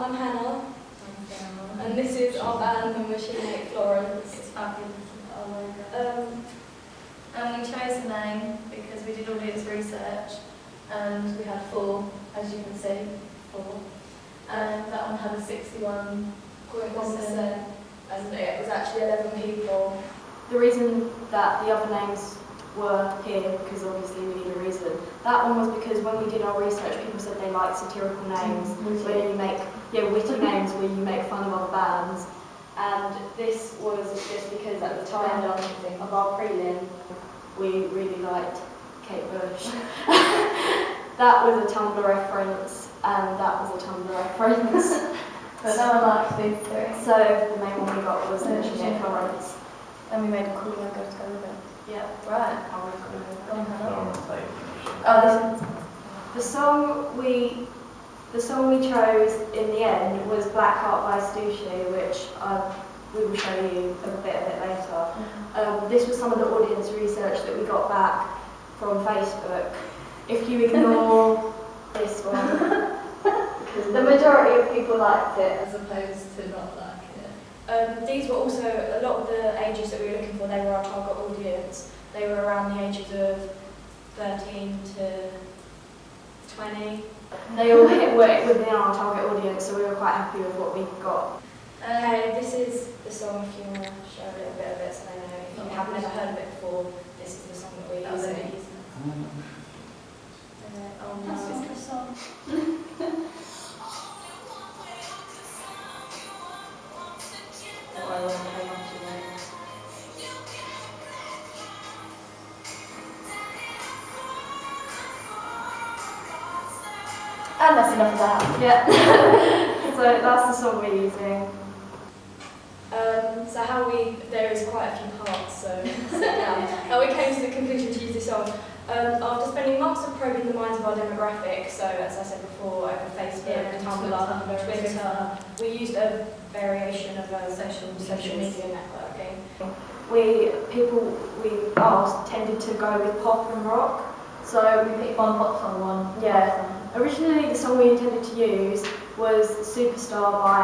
I'm Hannah. I'm Sarah. And this is our band, the Machine Ate Florence. It's fabulous. And we chose the name because we did audience research and we had 4, as you can see, 4. And that one had a 61.1%. And it was actually 11 people. The reason that the other names were here, because obviously we need a reason, that one was because when we did our research, people said they liked satirical names, where you make, witty names where you make fun of other bands. And this was just because at the time of our prelim, we really liked Kate Bush. That was a Tumblr reference, and that was a Tumblr reference. But no one likes these 3. So the main one we got was Machine Ate Florence. And we made a cool logo to go with it. Yeah. Right. I want to go with Go on, Hannah. Oh, the song we chose in the end was Black Heart by Stooshe, which we will show you a bit of it later. This was some of the audience research that we got back from Facebook. If you ignore this one, The majority of people liked it as opposed to not like it. These were also, a lot of the ages that we were looking for, they were our target audience. They were around the ages of 13 to 20. they all were within our target audience, so we were quite happy with what we got. Okay, this is the song, if you want to show a little bit of it so they know. If you have never heard of it before, this is the song that we're using. Oh no. That's just a song. And that's enough of that. Yeah. So that's the song we're using. So there is quite a few parts, so sit down. How we came to the conclusion to use this song. After spending months of probing the minds of our demographic, so as I said before, over Facebook, Tumblr, Twitter, we used a variation of social media networking. We asked tended to go with pop and rock, so We picked one pop song, one. yeah. Originally, the song we intended to use was Superstar by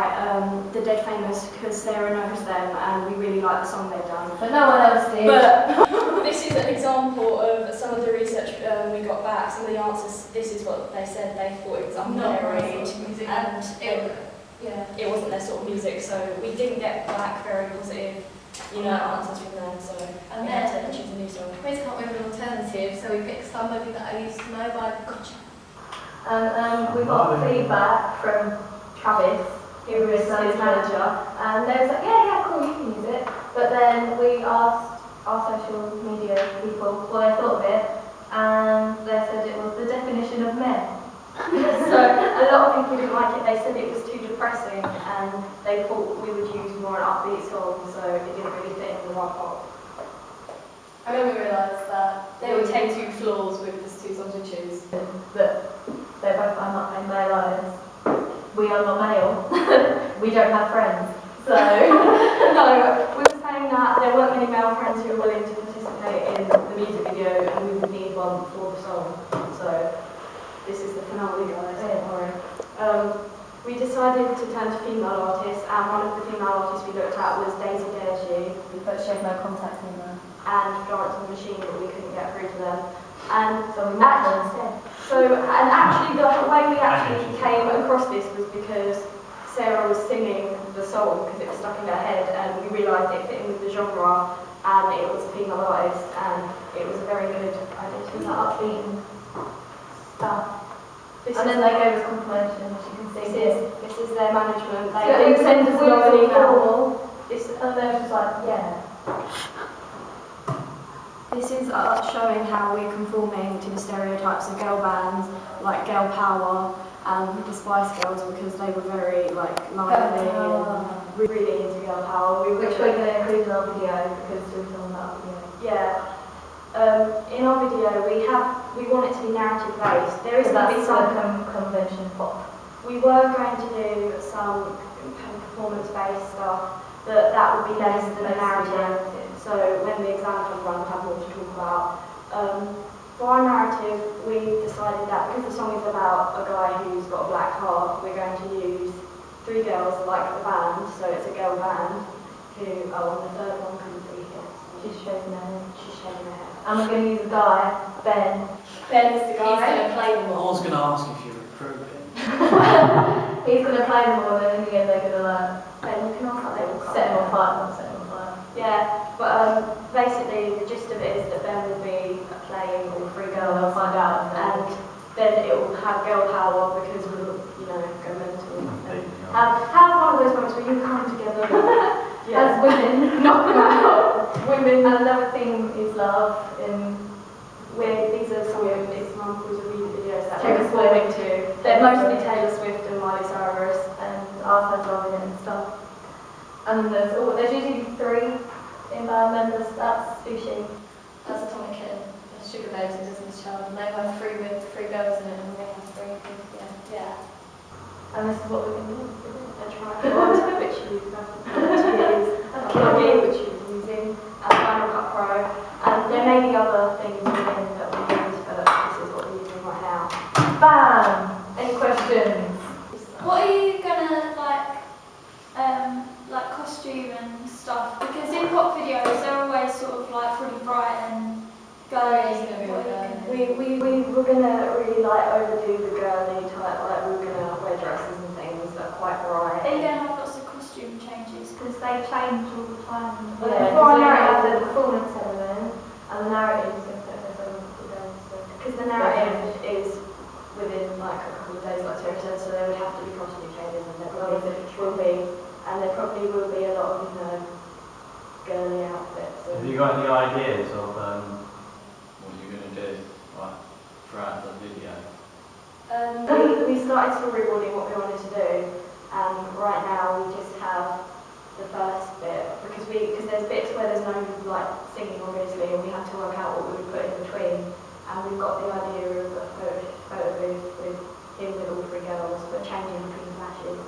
The Dead Famous, because Sarah knows them and we really like the song they've done. But no one else did. But this is an example of some of the research we got back, some of the answers. This is what they said. They thought it was unvaried, and it wasn't their sort of music, so we didn't get back very positive answers from them, so And we had then to choose a new song. we can't with an alternative, so we picked Somebody That I Used to Know by Gotcha. And we got feedback from Travis, who was his manager, and they was like, yeah, cool, you can use it. But then we asked our social media people what they thought of it, and they said it was the definition of men. So a lot of people didn't like it. They said it was too depressing, and they thought we would use more an upbeat song, so it didn't really fit in with our pop. And then we realised that there were 2 flaws with the 2 songs we choose. That they both are not in male lives. We are not male. We don't have friends. So No, we were saying that there weren't many male friends who were willing to participate in the music video, and we would need one for the song. So this is the finale, guys. Don't worry. We decided to turn to female artists, and one of the female artists we looked at was Daisy Dergy, but she has no contact anymore. and Florence and the Machine, but we couldn't get through to them. And So we met her instead. and actually the way we actually came across this was because Sarah was singing the song because it was stuck in her head, and we realised it fit in with the genre, and it was a female artist, and it was a very good idea to With that that upbeat stuff. This And is, then they gave us confirmation, as you can see here. this is their management. They So didn't send us we an were email. formal, and they were just like, yeah. This is showing how we're conforming to the stereotypes of girl bands, like Girl Power and the Spice Girls, because they were very lively and really into Girl Power. Which we're going to include in our video because we're filming that video. Yeah. In our video, we want it to be narrative based. There is So going to that's be some. convention pop. We were going to do some performance based stuff, but that would be less than a narrative. So when the exam comes around, we'll have more to talk about. For our narrative, we decided that because the song is about a guy who's got a black heart, we're going to use 3 girls like the band, so it's a girl band, who, on the third one couldn't be here. She's shaving her head. She's shaving her hair. And we're going to use a guy, Ben. Ben is the guy. He's going to play them I all. was going to ask if you recruit him. He's going to play them all, and then in the end they're going to learn. Ben, you can also let them Set them on fire, not set them on fire. Yeah, but basically the gist of it is that Ben will be playing all 3 girls. They'll find out. And then it will have girl power because we'll, go mental. Have one of those moments where you come together As women. knock them out. Women. And another theme is love. These are some of the examples of music videos that Taylor we're performing Swift. to. They're Mostly Taylor Swift and Miley Cyrus. And our first love in it and stuff. And then there's usually 3 in band members. That's Stooshe. That's Atomic Kitten. That's Sugar Babes and Business Child. And they have 3 with 3 girls in it, and they have 3 with, Yeah. And this is what we're going to do. A tripod, which you have to use. A plug-in, which you're using. And Final Cut Pro. And there may be other things within that we use, but this is what we're using right now. Bam! Any questions? What are you gonna like costume and stuff? Because in pop videos they're always sort of like really bright and girly. We were gonna really overdo the girly type, we were gonna wear dresses and things that are quite bright. Are you gonna have lots of costume changes? Because they change all the time. Yeah, Before I because narrative, there's the performance element, and the narrative is Because the narrative is within a couple of days, like Terry said, so there would have to be costume changes, and there probably will be a lot of girly outfits. Have you got any ideas of what you're going to do throughout the video? We started storyboarding what we wanted to do, and right now we just have the first bit because there's bits where there's no singing obviously, and we have to work out what we would put in between. And we've got the idea of a photo booth with him with all 3 girls, but changing between flashes.